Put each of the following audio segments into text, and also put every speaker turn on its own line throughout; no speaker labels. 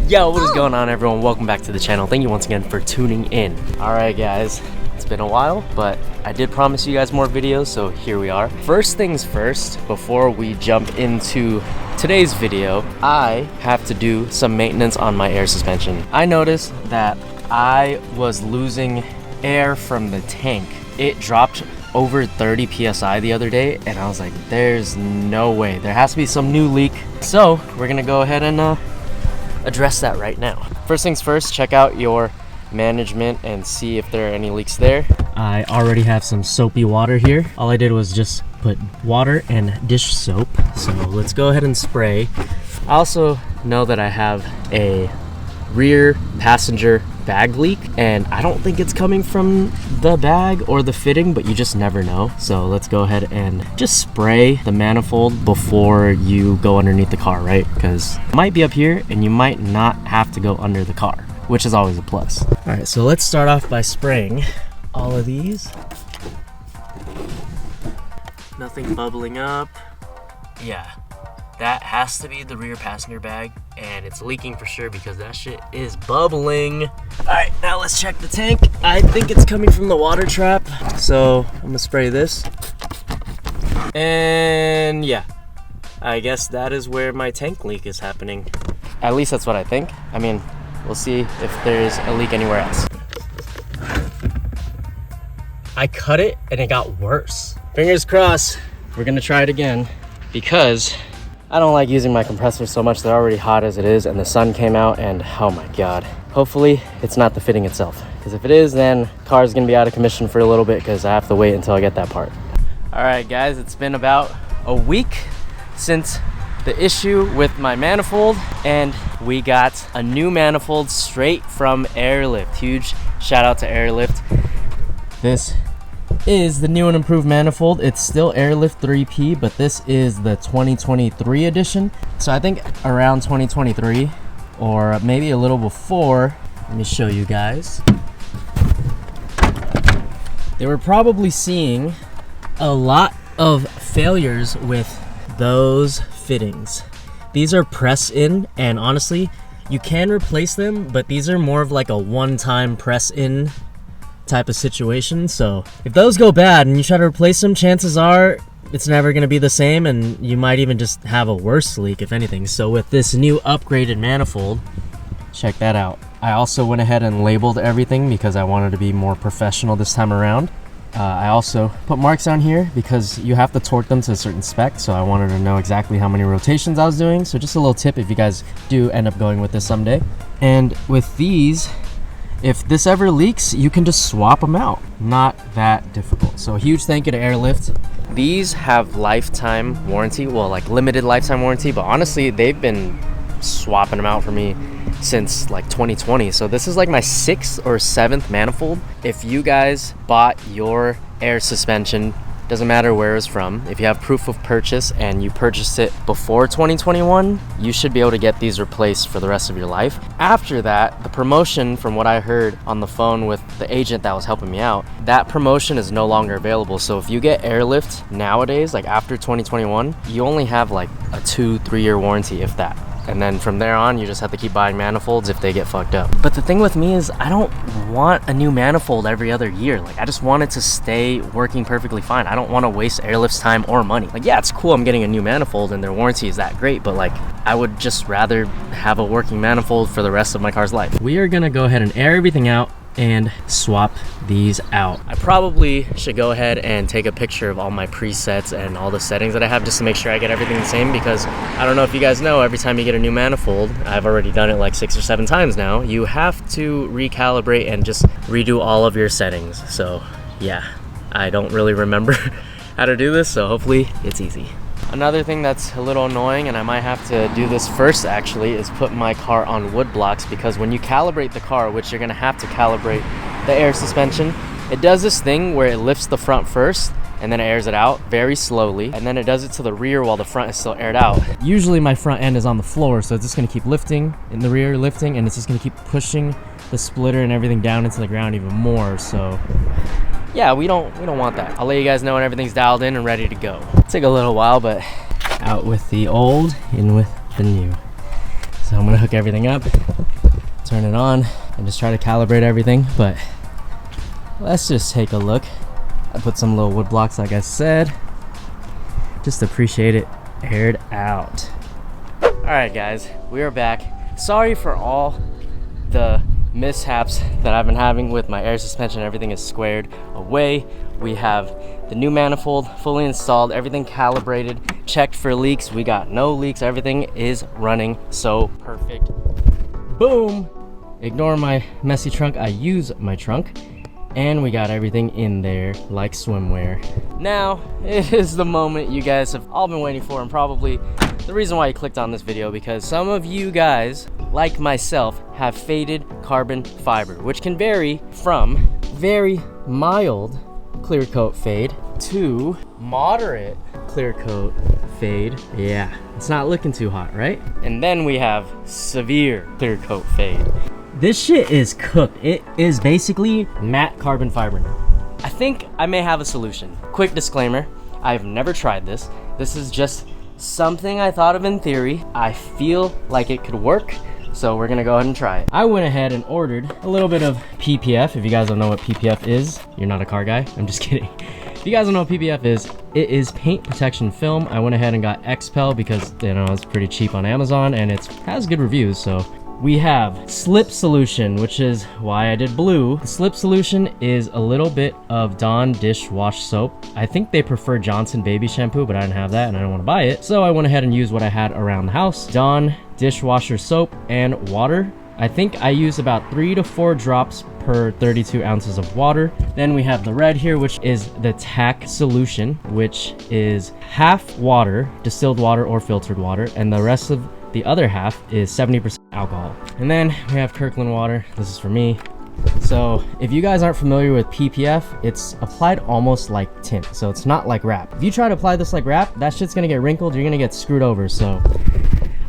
Yo, what is going on, everyone? Welcome back to the channel. Thank you once again for tuning in. Alright guys, it's been a while, but I did promise you guys more videos, so here we are. First things first, before we jump into today's video, I have to do some maintenance on my air suspension. I noticed that I was losing air from the tank. It dropped over 30 psi the other day, and I was like, there's no way. There has to be some new leak. So we're gonna go ahead and address that right now. First things first, check out your management and see if there are any leaks there. I already have some soapy water here. All I did was just put water and dish soap. So let's go ahead and spray. I also know that I have a rear passenger bag leak, and I don't think it's coming from the bag or the fitting, but you just never know. So let's go ahead and just spray the manifold before you go underneath the car, right? Because it might be up here and you might not have to go under the car, which is always a plus. All right, so let's start off by spraying all of these. Nothing bubbling up. Yeah, that has to be the rear passenger bag, and it's leaking for sure because that shit is bubbling. All right, now let's check the tank. I think it's coming from the water trap, so I'm gonna spray this. And yeah, I guess that is where my tank leak is happening. At least that's what I think. I mean, we'll see if there's a leak anywhere else. I cut it and it got worse. Fingers crossed. We're gonna try it again because I don't like using my compressor so much. They're already hot as it is, and the sun came out, and oh my god. Hopefully it's not the fitting itself, because if it is, then the car is gonna be out of commission for a little bit because I have to wait until I get that part. All right guys, it's been about a week since the issue with my manifold, and we got a new manifold straight from Airlift. Huge shout out to Airlift. This is the new and improved manifold. It's still Airlift 3P, but this is the 2023 edition. So I think around 2023, or maybe a little before, let me show you guys. They were probably seeing a lot of failures with those fittings. These are press in, and honestly, you can replace them, but these are more of like a one-time press in type of situation. So if those go bad and you try to replace them, chances are it's never going to be the same, and you might even just have a worse leak if anything. So with this new upgraded manifold, check that out. I also went ahead and labeled everything because I wanted to be more professional this time around. I also put marks on here because you have to torque them to a certain spec, so I wanted to know exactly how many rotations I was doing. So just a little tip if you guys do end up going with this someday. And with these, if this ever leaks, you can just swap them out. Not that difficult. So a huge thank you to Airlift. These have lifetime warranty, well, like limited lifetime warranty, but honestly, they've been swapping them out for me since like 2020. So this is like my 6th or 7th manifold. If you guys bought your air suspension, doesn't matter where it's from, if you have proof of purchase and you purchased it before 2021, you should be able to get these replaced for the rest of your life. After that, the promotion, from what I heard on the phone with the agent that was helping me out, that promotion is no longer available. So if you get Airlift nowadays, like after 2021, you only have like a 2-3 year warranty, if that. And then from there on, you just have to keep buying manifolds if they get fucked up. But the thing with me is I don't want a new manifold every other year. Like, I just want it to stay working perfectly fine. I don't want to waste Airlift's time or money. Like, yeah, it's cool I'm getting a new manifold and their warranty is that great, but like, I would just rather have a working manifold for the rest of my car's life. We are gonna go ahead and air everything out and swap these out. I probably should go ahead and take a picture of all my presets and all the settings that I have just to make sure I get everything the same, because I don't know if you guys know, every time you get a new manifold, I've already done it like 6 or 7 times now, you have to recalibrate and just redo all of your settings. So yeah, I don't really remember how to do this, so hopefully it's easy. Another thing that's a little annoying, and I might have to do this first actually, is put my car on wood blocks, because when you calibrate the car, which you're gonna have to calibrate the air suspension, it does this thing where it lifts the front first and then it airs it out very slowly, and then it does it to the rear while the front is still aired out. Usually my front end is on the floor, so it's just gonna keep lifting in the rear, lifting, and it's just gonna keep pushing the splitter and everything down into the ground even more. So yeah, we don't want that. I'll let you guys know when everything's dialed in and ready to go. It took a little while, but out with the old, in with the new. So I'm gonna hook everything up, turn it on, and just try to calibrate everything. But let's just take a look. I put some little wood blocks like I said. Just appreciate it aired out. Alright guys, we are back. Sorry for all the mishaps that I've been having with my air suspension. Everything is squared away. We have the new manifold fully installed, everything calibrated, checked for leaks. We got no leaks. Everything is running so perfect. Boom! Ignore my messy trunk. I use my trunk. And we got everything in there like swimwear. Now, it is the moment you guys have all been waiting for, and probably the reason why you clicked on this video, because some of you guys, like myself, have faded carbon fiber, which can vary from very mild clear coat fade to moderate clear coat fade. Yeah, it's not looking too hot, right? And then we have severe clear coat fade. This shit is cooked. It is basically matte carbon fiber now. I think I may have a solution. Quick disclaimer, I've never tried this. This is just something I thought of in theory. I feel like it could work, so we're gonna go ahead and try it. I went ahead and ordered a little bit of PPF. If you guys don't know what PPF is, you're not a car guy. I'm just kidding. If you guys don't know what PPF is, it is paint protection film. I went ahead and got XPEL because, you know, it's pretty cheap on Amazon and it has good reviews, so. We have slip solution, which is why I did blue. The slip solution is a little bit of Dawn dishwash soap. I think they prefer Johnson baby shampoo, but I didn't have that and I don't want to buy it. So I went ahead and used what I had around the house. Dawn dishwasher soap and water. I think I used about 3 to 4 drops per 32 ounces of water. Then we have the red here, which is the TAC solution, which is half water, distilled water or filtered water, and the rest of the other half is 70% alcohol. And then we have Kirkland water. This is for me. So if you guys aren't familiar with PPF, it's applied almost like tint. So it's not like wrap. If you try to apply this like wrap, that shit's gonna get wrinkled. You're gonna get screwed over. So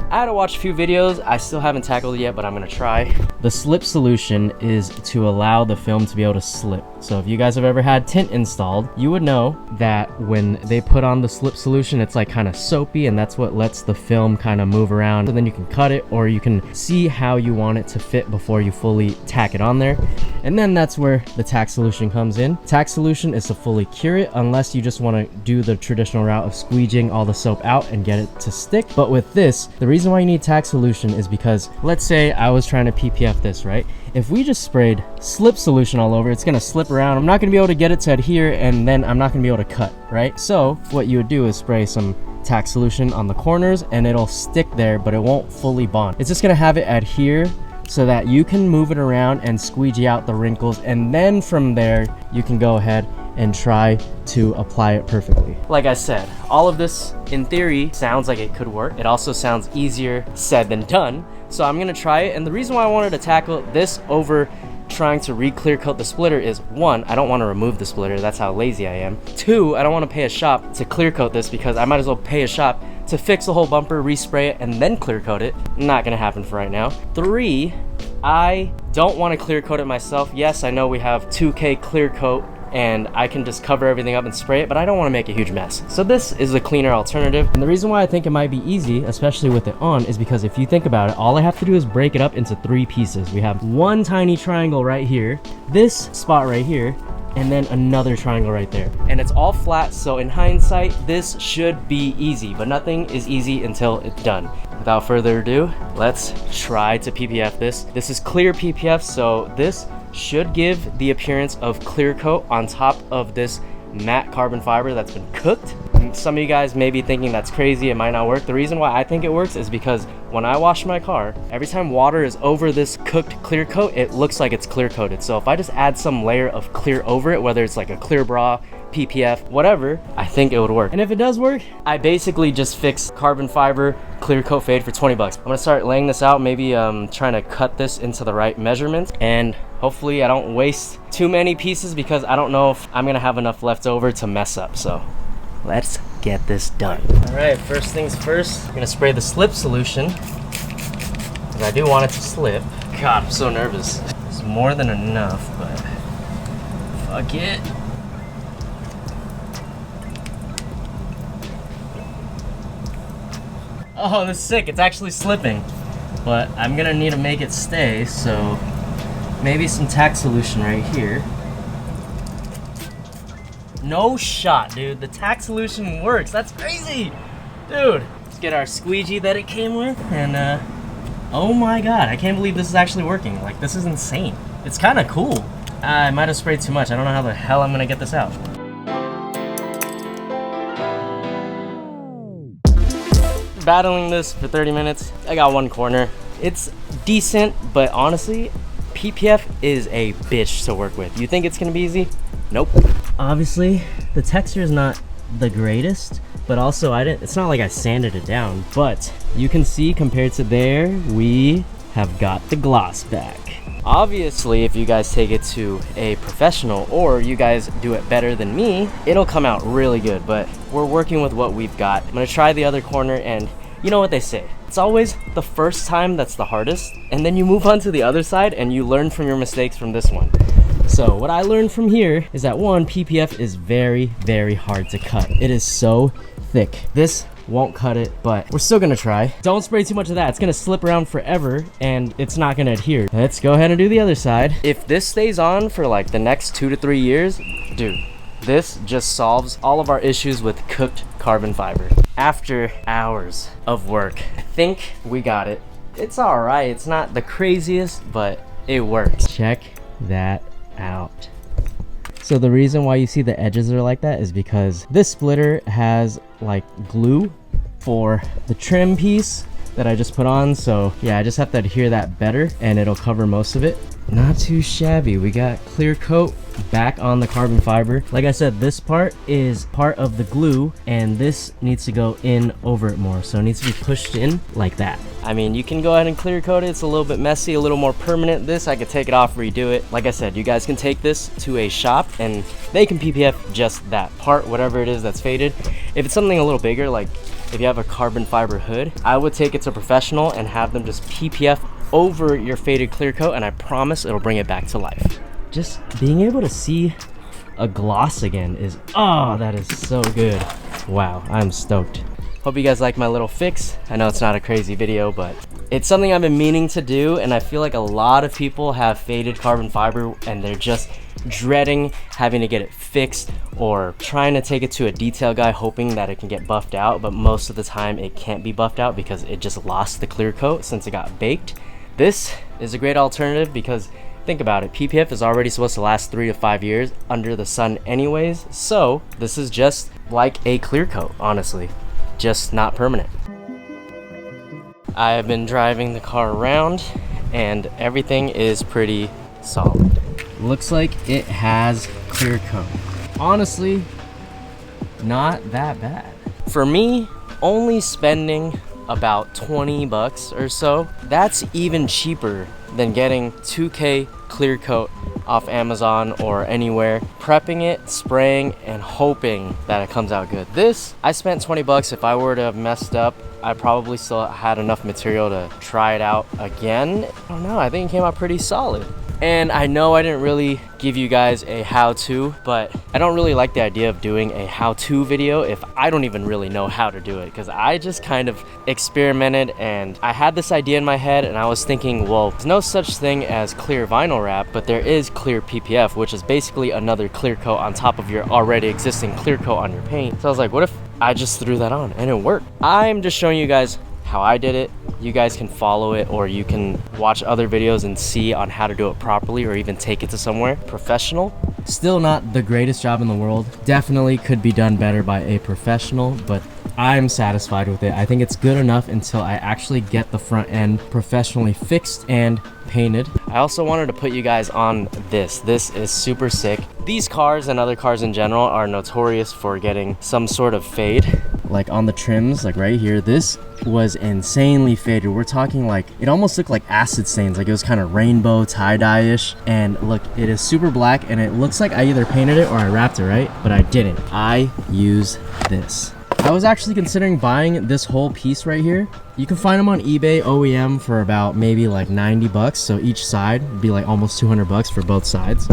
I had to watch a few videos. I still haven't tackled it yet, but I'm gonna try. The slip solution is to allow the film to be able to slip. So if you guys have ever had tint installed, you would know that when they put on the slip solution, it's like kind of soapy, and that's what lets the film kind of move around. So then you can cut it, or you can see how you want it to fit before you fully tack it on there. And then that's where the tack solution comes in. Tack solution is to fully cure it, unless you just want to do the traditional route of squeegeeing all the soap out and get it to stick. But with this, the reason why you need tack solution is because, let's say I was trying to PPF this, right? If we just sprayed slip solution all over, it's gonna slip around. I'm not gonna be able to get it to adhere, and then I'm not gonna be able to cut, right? So what you would do is spray some tack solution on the corners and it'll stick there, but it won't fully bond. It's just gonna have it adhere so that you can move it around and squeegee out the wrinkles, and then from there you can go ahead and try to apply it perfectly. Like I said, all of this in theory sounds like it could work. It also sounds easier said than done. So I'm gonna try it, and the reason why I wanted to tackle this over trying to re-clear coat the splitter is, 1, I don't want to remove the splitter, that's how lazy I am. 2, I don't want to pay a shop to clear coat this, because I might as well pay a shop to fix the whole bumper, respray it, and then clear coat it. Not gonna happen for right now. 3, I don't want to clear coat it myself. Yes, I know we have 2K clear coat and I can just cover everything up and spray it, but I don't want to make a huge mess. So this is a cleaner alternative. And the reason why I think it might be easy, especially with it on, is because if you think about it, all I have to do is break it up into 3 pieces. We have one tiny triangle right here, this spot right here, and then another triangle right there. And it's all flat, so in hindsight, this should be easy, but nothing is easy until it's done. Without further ado, let's try to PPF this. This is clear PPF, so this should give the appearance of clear coat on top of this matte carbon fiber that's been cooked. Some of you guys may be thinking that's crazy, it might not work. The reason why I think it works is because when I wash my car, every time water is over this cooked clear coat, it looks like it's clear coated. So if I just add some layer of clear over it, whether it's like a clear bra, PPF, whatever, I think it would work. And if it does work, I basically just fix carbon fiber clear coat fade for 20 bucks. I'm gonna start laying this out, maybe trying to cut this into the right measurements, and hopefully I don't waste too many pieces, because I don't know if I'm gonna have enough left over to mess up. So let's get this done. All right, first things first, I'm gonna spray the slip solution, because I do want it to slip. God, I'm so nervous. It's more than enough, but fuck it. Oh, this is sick. It's actually slipping. but I'm gonna need to make it stay, so maybe some tack solution right here. No shot, dude. The tack solution works. That's crazy, dude. Let's get our squeegee that it came with, and oh my god, I can't believe this is actually working. Like, this is insane. It's kind of cool. I might have sprayed too much. I don't know how the hell I'm gonna get this out. Battling this for 30 minutes. I got one corner. It's decent, but honestly, PPF is a bitch to work with. You think it's gonna be easy? Nope. Obviously, the texture is not the greatest, but also it's not like I sanded it down, but you can see compared to there, we have got the gloss back. Obviously, if you guys take it to a professional or you guys do it better than me, it'll come out really good, but we're working with what we've got. I'm gonna try the other corner, and you know what they say. It's always the first time that's the hardest, and then you move on to the other side and you learn from your mistakes from this one. So what I learned from here is that one, PPF is very, very hard to cut. It is so thick. This won't cut it, but we're still gonna try. Don't spray too much of that. It's gonna slip around forever and it's not gonna adhere. Let's go ahead and do the other side. If this stays on for like the next 2 to 3 years, dude, this just solves all of our issues with cooked carbon fiber. After hours of work, I think we got it. It's all right. It's not the craziest, but it works. Check that out. So the reason why you see the edges are like that is because this splitter has like glue for the trim piece that I just put on. So yeah, I just have to adhere that better and it'll cover most of it. Not too shabby. We got clear coat back on the carbon fiber. Like I said, this part is part of the glue and this needs to go in over it more. So it needs to be pushed in like that. I mean, you can go ahead and clear coat it. It's a little bit messy, a little more permanent. This, I could take it off, redo it. Like I said, you guys can take this to a shop and they can PPF just that part, whatever it is that's faded. If it's something a little bigger, like if you have a carbon fiber hood, I would take it to a professional and have them just PPF over your faded clear coat, and I promise it'll bring it back to life. Just being able to see a gloss again is, oh, that is so good. Wow, I'm stoked. Hope you guys like my little fix. I know it's not a crazy video, but it's something I've been meaning to do, and I feel like a lot of people have faded carbon fiber and they're just dreading having to get it fixed or trying to take it to a detail guy hoping that it can get buffed out, but most of the time it can't be buffed out because it just lost the clear coat since it got baked. This is a great alternative because think about it, PPF is already supposed to last 3 to 5 years under the sun anyways, so this is just like a clear coat, honestly, just not permanent. I have been driving the car around and everything is pretty solid. Looks like it has clear coat. Honestly, not that bad. For me, only spending about 20 bucks or so, that's even cheaper than getting 2K clear coat off Amazon or anywhere, prepping it, spraying, and hoping that it comes out good. This, I spent 20 bucks. If I were to have messed up, I probably still had enough material to try it out again. I don't know, I think it came out pretty solid. And I know I didn't really give you guys a how-to, but I don't really like the idea of doing a how-to video if I don't even really know how to do it, because I just kind of experimented and I had this idea in my head and I was thinking, well, there's no such thing as clear vinyl wrap, but there is clear PPF, which is basically another clear coat on top of your already existing clear coat on your paint. So I was like, what if I just threw that on and it worked? I'm just showing you guys how I did it. You guys can follow it, or you can watch other videos and see on how to do it properly, or even take it to somewhere professional. Still not the greatest job in the world. Definitely could be done better by a professional, but I'm satisfied with it. I think it's good enough until I actually get the front end professionally fixed and painted. I also wanted to put you guys on this. This is super sick. These cars and other cars in general are notorious for getting some sort of fade. Like on the trims, like right here, this was insanely faded. We're talking like, it almost looked like acid stains, like it was kind of rainbow tie-dye-ish. And look, it is super black and it looks like I either painted it or I wrapped it, right? But I didn't. I use this. I was actually considering buying this whole piece right here. You can find them on eBay OEM for about maybe like 90 bucks. So each side would be like almost 200 bucks for both sides.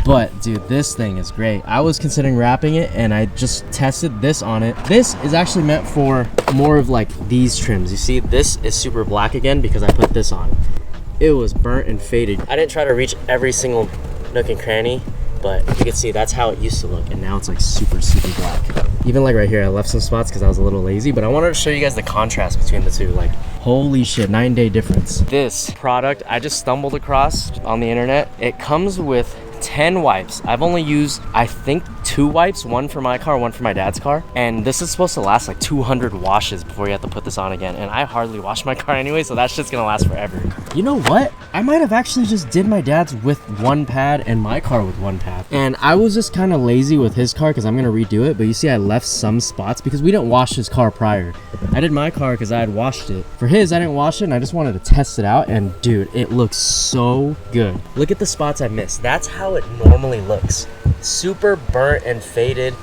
But dude, this thing is great. I was considering wrapping it and I just tested this on it. This is actually meant for more of like these trims. You see, this is super black again because I put this on. It was burnt and faded. I didn't try to reach every single nook and cranny, but you can see that's how it used to look, and now it's like super black. Even like right here, I left some spots because I was a little lazy, but I wanted to show you guys the contrast between the two. Like, holy shit, 9-day difference. This product I just stumbled across on the internet. It comes with 10 wipes. I've only used, I think, 2 wipes, one for my car, one for my dad's car, and this is supposed to last like 200 washes before you have to put this on again, and I hardly wash my car anyway, so that shit's gonna last forever. You know what? I might have actually just did my dad's with 1 pad and my car with 1 pad, and I was just kind of lazy with his car because I'm gonna redo it, but you see I left some spots because we didn't wash his car prior. I did my car because I had washed it. For his, I didn't wash it, and I just wanted to test it out, and dude, it looks so good. Look at the spots I missed. That's how it normally looks. Super burnt and faded,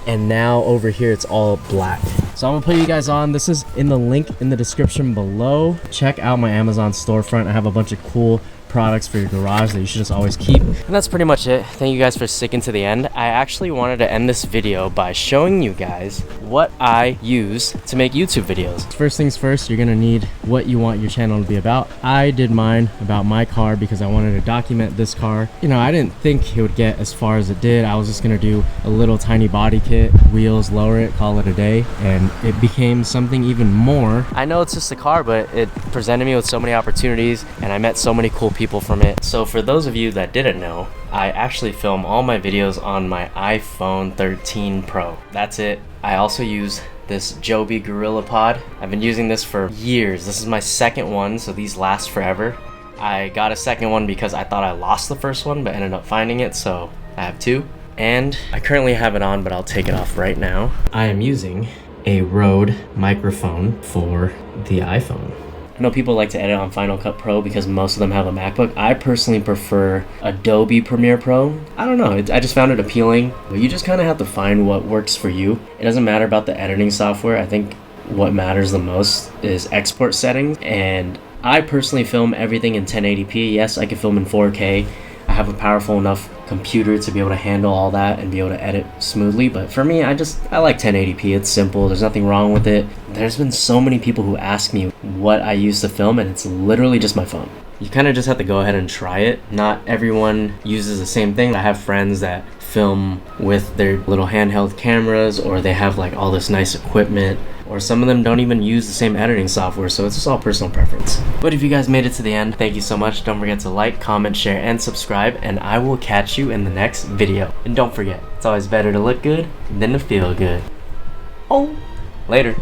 and now over here it's all black. So I'm gonna put you guys on. This is in the link in the description below. Check out my Amazon storefront. I have a bunch of cool products for your garage that you should just always keep. And that's pretty much it. Thank you guys for sticking to the end. I actually wanted to end this video by showing you guys what I use to make YouTube videos. First things first, you're gonna need what you want your channel to be about. I did mine about my car because I wanted to document this car. You know, I didn't think it would get as far as it did. I was just gonna do a little tiny body kit, wheels, lower it, call it a day, and it became something even more. I know it's just a car, but it presented me with so many opportunities, and I met so many cool people from it. So for those of you that didn't know, I actually film all my videos on my iPhone 13 Pro. That's it. I also use this Joby Gorilla Pod. I've been using this for years. This is my second one, so these last forever. I got a second one because I thought I lost the first one, but ended up finding it, so I have 2. And I currently have it on, but I'll take it off right now. I am using a Rode microphone for the iPhone. I know people like to edit on Final Cut Pro because most of them have a MacBook. I personally prefer Adobe Premiere Pro. I don't know, I just found it appealing. But you just kind of have to find what works for you. It doesn't matter about the editing software. I think what matters the most is export settings. And I personally film everything in 1080p. Yes, I can film in 4K. I have a powerful enough computer to be able to handle all that and be able to edit smoothly, but for me, I like 1080p. It's simple, there's nothing wrong with it. There's been so many people who ask me what I use to film, and it's literally just my phone. You kind of just have to go ahead and try it. Not everyone uses the same thing. I have friends that film with their little handheld cameras, or they have like all this nice equipment, or some of them don't even use the same editing software, so it's just all personal preference. But if you guys made it to the end, thank you so much. Don't forget to like, comment, share, and subscribe, and I will catch you in the next video. And don't forget, it's always better to look good than to feel good. Oh, later.